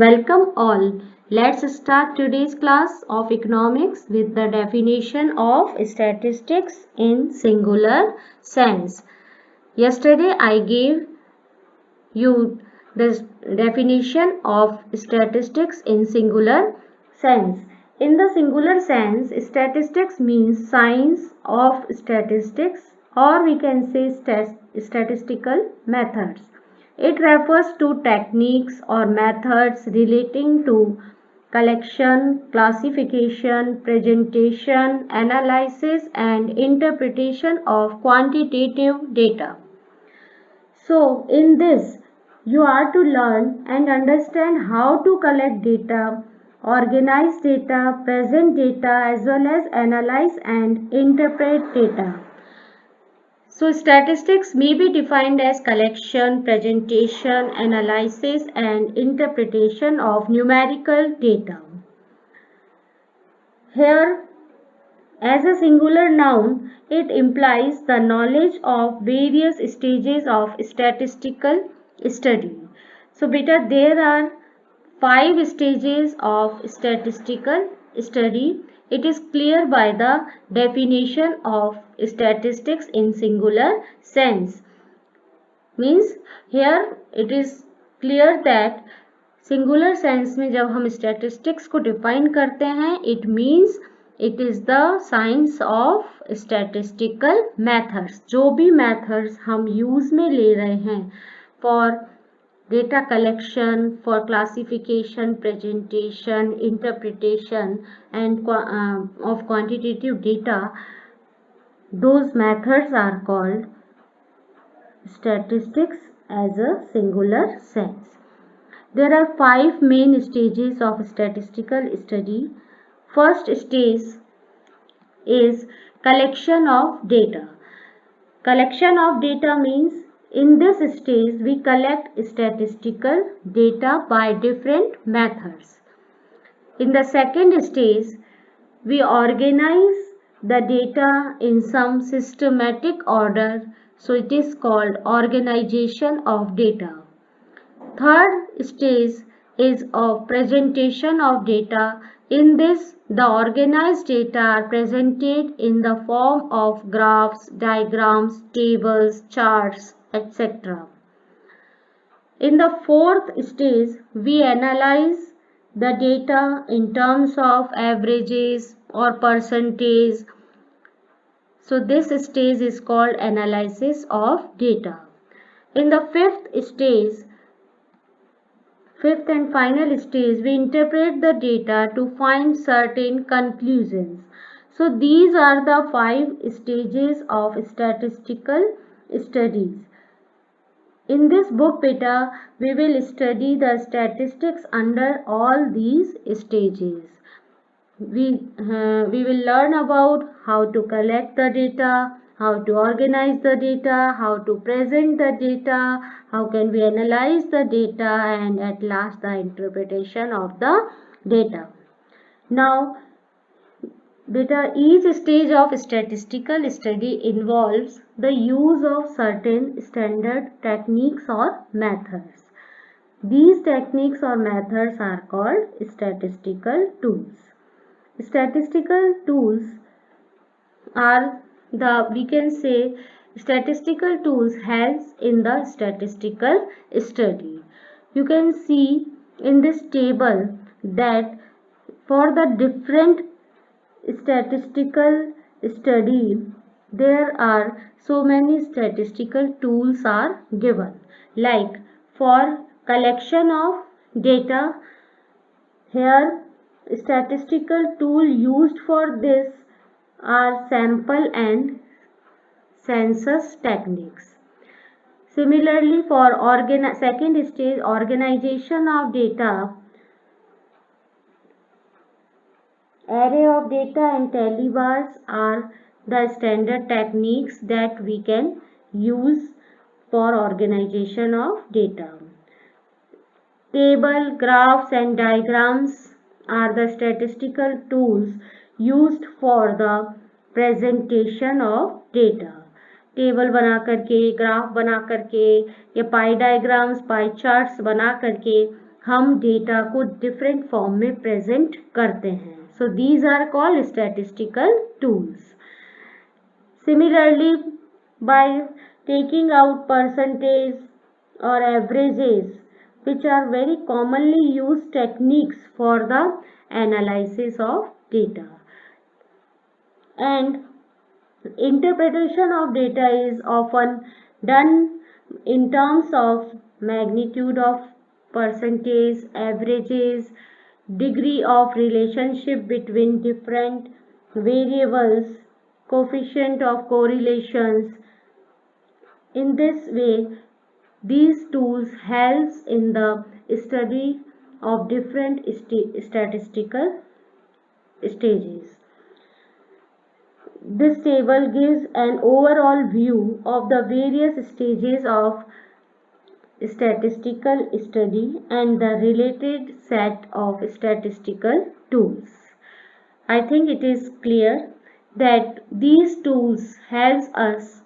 Welcome all. Let's start today's class of economics with the definition of statistics in singular sense. Yesterday I gave you the definition of statistics in singular sense. In the singular sense, statistics means science of statistics, or we can say statistical methods. It refers to techniques or methods relating to collection, classification, presentation, analysis, and interpretation of quantitative data. So, in this, you are to learn and understand how to collect data, organize data, present data, as well as analyze and interpret data. So, statistics may be defined as collection, presentation, analysis, and interpretation of numerical data. Here, as a singular noun, it implies the knowledge of various stages of statistical study. So, beta, there are 5 stages of statistical study. It is clear by the definition of statistics in singular sense. Means here it is clear that singular sense में जब हम statistics को define करते हैं it means it is the science of statistical methods. जो भी methods हम use में ले रहे हैं for data collection, for classification, presentation, interpretation end of quantitative data, those methods are called statistics as a singular sense. There are 5 main stages of statistical study. First stage is collection of data. Collection of data means in this stage we collect statistical data by different methods. In the second stage, we organize the data in some systematic order, so it is called organization of data. Third stage is of presentation of data. In this, the organized data are presented in the form of graphs, diagrams, tables, charts, etc. In the fourth stage, we analyze the data in terms of averages or percentage. So this stage is called analysis of data. In the fifth and final stage, we interpret the data to find certain conclusions. So these are the 5 stages of statistical studies. In this book beta, we will study the statistics under all these stages. We will learn about how to collect the data, how to organize the data, how to present the data, how can we analyze the data, and at last the interpretation of the data. Now, beta, each stage of statistical study involves the use of certain standard techniques or methods. These techniques or methods are called statistical tools. Statistical tools are statistical tools helps in the statistical study. You can see in this table that for the different statistical study there are so many statistical tools are given. Like for collection of data, here statistical tool used for this are sample and census techniques. Similarly, for second stage organization of data, array of data and talliebars are the standard techniques that we can use for organization of data. Table, graphs and diagrams are the statistical tools used for the presentation of data. Table बना करके, graph बना करके या पाई diagrams, pie charts बना करके हम data को different form में प्रेजेंट करते हैं. So these are called statistical tools. Similarly, by taking out percentage or averages, which are very commonly used techniques for the analysis of data, and interpretation of data is often done in terms of magnitude of percentage, averages, degree of relationship between different variables, coefficient of correlations. In this way, these tools helps in the study of different statistical stages. This table gives an overall view of the various stages of statistical study and the related set of statistical tools. I think it is clear that these tools helps us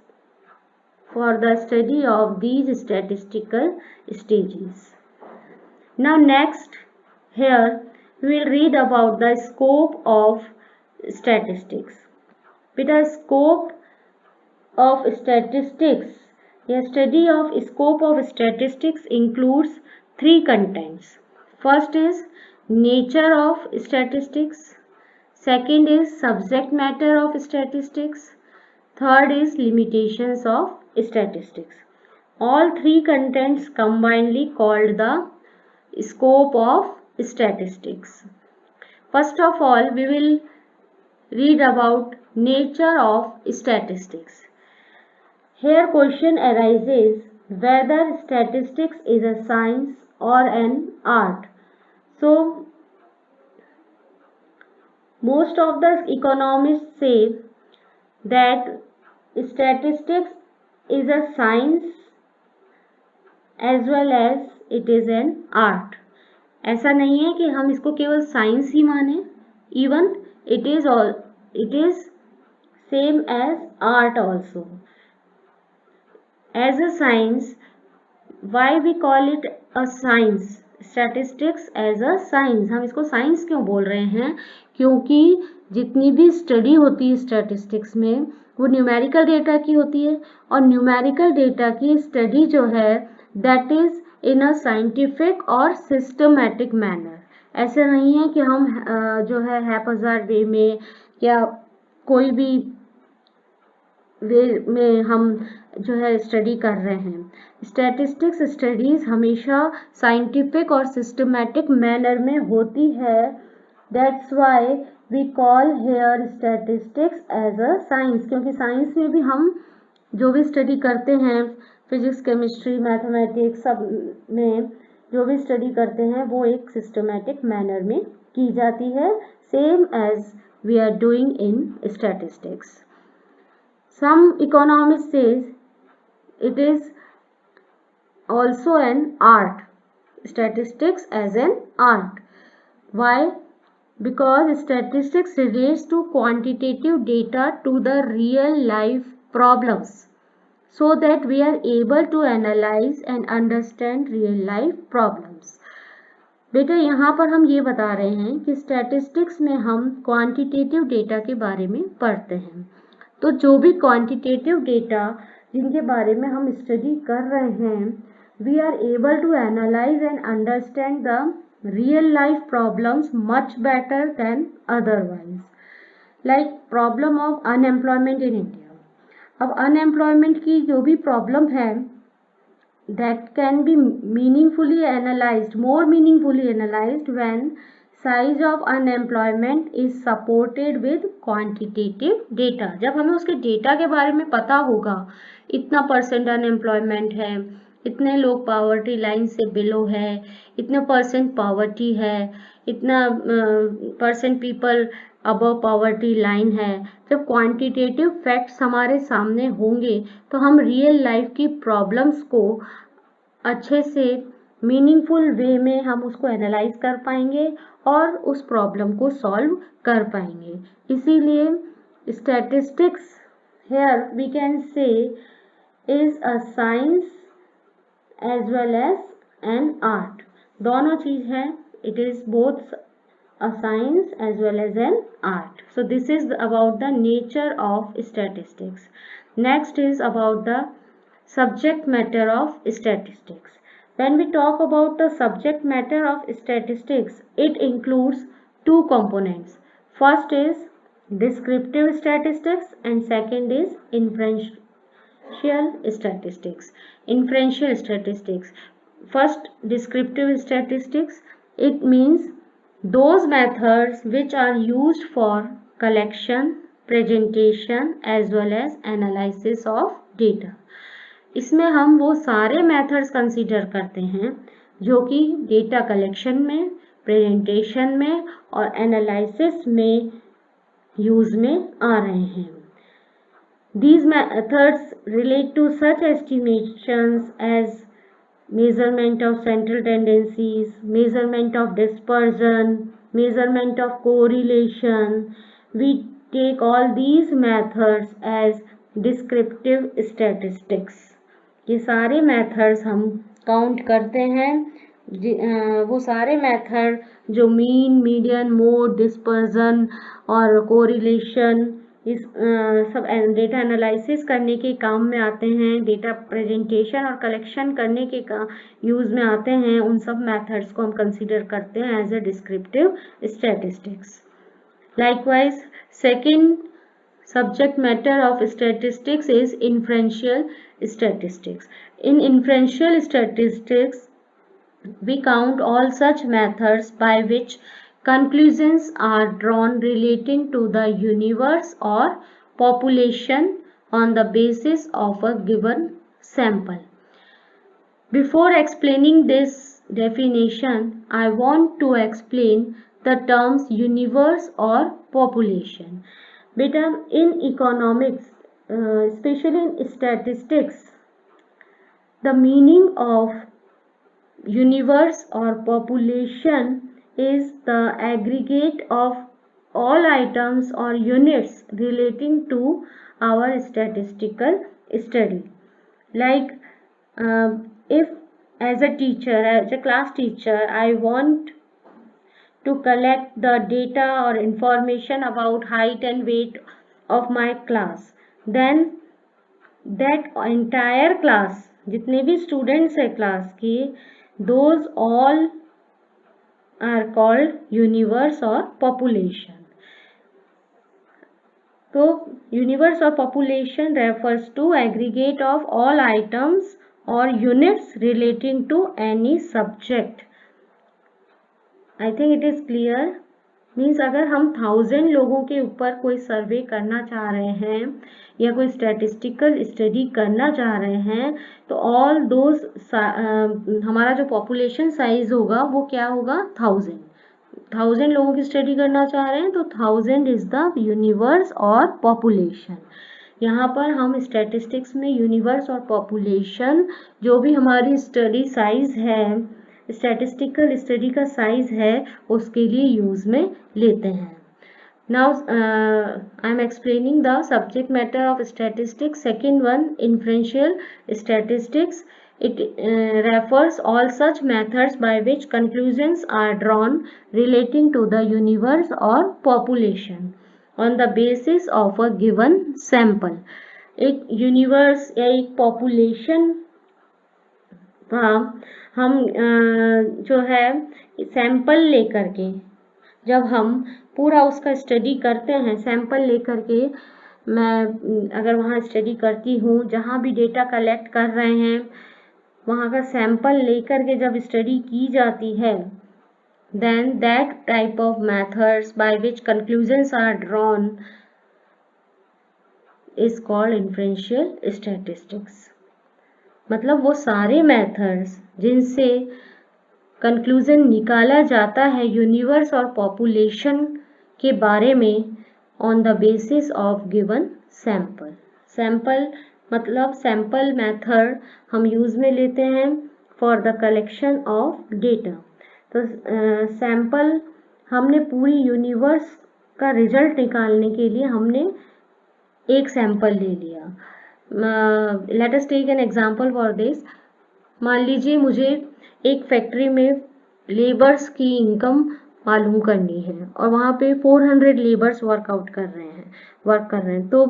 for the study of these statistical stages. Now next, here we will read about the scope of statistics. Beta, scope of statistics. A study of scope of statistics includes three contents. First is nature of statistics. Second is subject matter of statistics. Third is limitations of statistics. All three contents combinedly called the scope of statistics. First of all, we will read about nature of statistics. Here question arises whether statistics is a science or an art. So most of the economists say that statistics is a science as well as it is an art. ऐसा नहीं है कि हम इसको केवल science ही माने, even it is same as art also. As a science, why we call it a science? Statistics as a science. हम इसको साइंस क्यों बोल रहे हैं? क्योंकि जितनी भी स्टडी होती है स्टैटिस्टिक्स में वो न्यूमेरिकल डेटा की होती है, और न्यूमेरिकल डेटा की स्टडी जो है that is in a scientific और सिस्टमैटिक मैनर. ऐसा नहीं है कि हम जो है हैपहज़ार्ड वे में या कोई भी वे में हम जो है स्टडी कर रहे हैं. स्टैटिस्टिक्स स्टडीज हमेशा साइंटिफिक और सिस्टमैटिक मैनर में होती है. That's why we call here statistics as a science, क्योंकि साइंस में भी हम जो भी स्टडी करते हैं फिजिक्स, केमिस्ट्री, मैथमेटिक्स सब में जो भी स्टडी करते हैं वो एक सिस्टमैटिक मैनर में की जाती है, same as we are doing in statistics. Some economists says it is also an art. Statistics as an art. Why? Because statistics relates to quantitative data to the real life problems, so that we are able to analyze and understand real life problems. बेटा यहाँ पर हम ये बता रहे हैं कि statistics में हम क्वांटिटेटिव डेटा के बारे में पढ़ते हैं. तो जो भी क्वांटिटेटिव डेटा जिनके बारे में हम स्टडी कर रहे हैं, we are able to analyse and understand the real life problems much better than otherwise. Like problem of unemployment in India. अब अनएम्प्लॉयमेंट की जो भी प्रॉब्लम है that can be meaningfully analysed, more meaningfully analysed when size of unemployment is supported with quantitative data. जब हमें उसके data के बारे में पता होगा, इतना परसेंट अनएम्प्लॉयमेंट है, इतने लोग पॉवर्टी लाइन से बिलो है, इतना परसेंट पॉवर्टी है, इतना percent people above poverty line है. जब क्वांटिटेटिव फैक्ट्स हमारे सामने होंगे तो हम रियल लाइफ की प्रॉब्लम्स को अच्छे से मीनिंगफुल वे में हम उसको एनालाइज कर पाएंगे और उस प्रॉब्लम को सॉल्व कर पाएंगे. इसीलिए statistics here we can say is a science as well as an art. दोनों चीज है, it is both a science as well as an art. So this is about the nature of statistics. Next is about the subject matter of statistics. When we talk about the subject matter of statistics, it includes two components. First is descriptive statistics and second is statistics. Inferential statistics. First, descriptive statistics. It means those methods which are used for collection, presentation as well as analysis of data. इसमें हम वो सारे methods consider करते हैं जो कि data collection में, presentation में और एनालिसिस में यूज में आ रहे हैं. These methods relate to such estimations as measurement of central tendencies, measurement of dispersion, measurement of correlation. We take all these methods as descriptive statistics. ये सारे मेथड्स हम काउंट करते हैं, वो सारे मेथड जो मीन, मीडियन, मोड, डिस्पर्जन और correlation इस सब डेटा एनालिसिस करने के काम में आते हैं, डेटा प्रेजेंटेशन और कलेक्शन करने के यूज में आते हैं. उन सब मेथड्स को हम कंसीडर करते हैं as a descriptive statistics. Likewise second subject matter of statistics is inferential statistics. In inferential statistics, we count all such methods by which conclusions are drawn relating to the universe or population on the basis of a given sample. Before explaining this definition, I want to explain the terms universe or population. बेटा, in economics, especially in statistics, the meaning of universe or population is the aggregate of all items or units relating to our statistical study. Like if as a teacher, as a class teacher, I want to collect the data or information about height and weight of my class, then that entire class, जितने भी students है class के, those all are called universe or population. तो universe or population refers to aggregate of all items or units relating to any subject. I think it is clear. Means अगर हम 1000 लोगों के ऊपर कोई सर्वे करना चाह रहे हैं या कोई स्टैटिस्टिकल स्टडी करना चाह रहे हैं तो ऑल दोज हमारा जो पॉपुलेशन साइज होगा वो क्या होगा, 1000 लोगों की स्टडी करना चाह रहे हैं तो 1000 इज द यूनिवर्स और पॉपुलेशन. यहाँ पर हम स्टैटिस्टिक्स में यूनिवर्स और पॉपुलेशन जो भी हमारी स्टडी साइज है, स्टैटिस्टिकल स्टडी का साइज है, उसके लिए यूज में लेते हैं. Now I am explaining the subject matter of statistics. Second one, inferential statistics. It refers all such methods by which conclusions are drawn relating to the universe or population on the basis of a given sample. एक universe या एक population का हम जो है sample लेकर के, जब हम पूरा उसका स्टडी करते हैं, सैंपल लेकर के, मैं अगर वहाँ स्टडी करती हूँ, जहाँ भी डेटा कलेक्ट कर रहे हैं वहाँ का सैंपल लेकर के जब स्टडी की जाती है, then that type of methods by which conclusions are drawn is called inferential statistics. मतलब वो सारे मेथड्स जिनसे कंक्लूजन निकाला जाता है यूनिवर्स और पॉपुलेशन के बारे में on the basis of given sample. Sample मतलब सैंपल मेथड हम यूज में लेते हैं for the collection of data. तो सैंपल हमने पूरी यूनिवर्स का रिजल्ट निकालने के लिए हमने एक सैंपल ले लिया. Let us take an example for this. मान लीजिए मुझे एक फैक्ट्री में लेबर्स की इनकम मालूम करनी है और वहाँ पे 400 लेबर्स वर्क कर रहे हैं। तो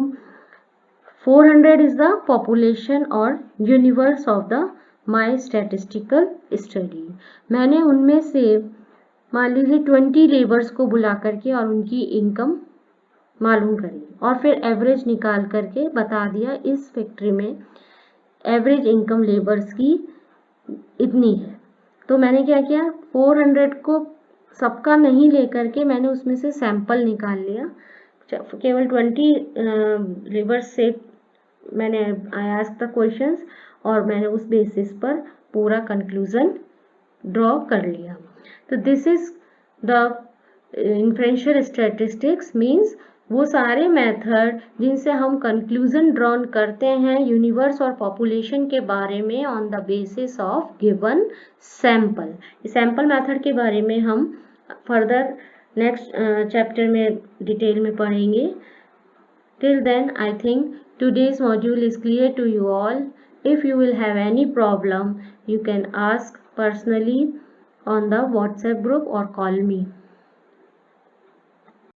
400 is the population और universe of the my statistical study. मैंने उनमें से मान लीजिए 20 लेबर्स को बुला करके और उनकी इनकम मालूम करी और फिर एवरेज निकाल करके बता दिया इस फैक्ट्री में एवरेज इनकम लेबर्स की इतनी है। तो मैंने क्या किया, 400 को सबका नहीं लेकर के मैंने उसमें से सैंपल निकाल लिया, केवल 20 लेबर्स से मैंने आस्क द क्वेश्चंस और मैंने उस बेसिस पर पूरा कंक्लूजन ड्रॉ कर लिया। तो this is the inferential statistics means वो सारे मेथड जिनसे हम कंक्लूजन ड्रॉन करते हैं यूनिवर्स और पॉपुलेशन के बारे में on the basis of given sample. Sample method के बारे में हम फर्दर नेक्स्ट चैप्टर में डिटेल में पढ़ेंगे। Till then, I think today's module is clear to you all. If you will have any problem, you can ask personally on the WhatsApp group or call me.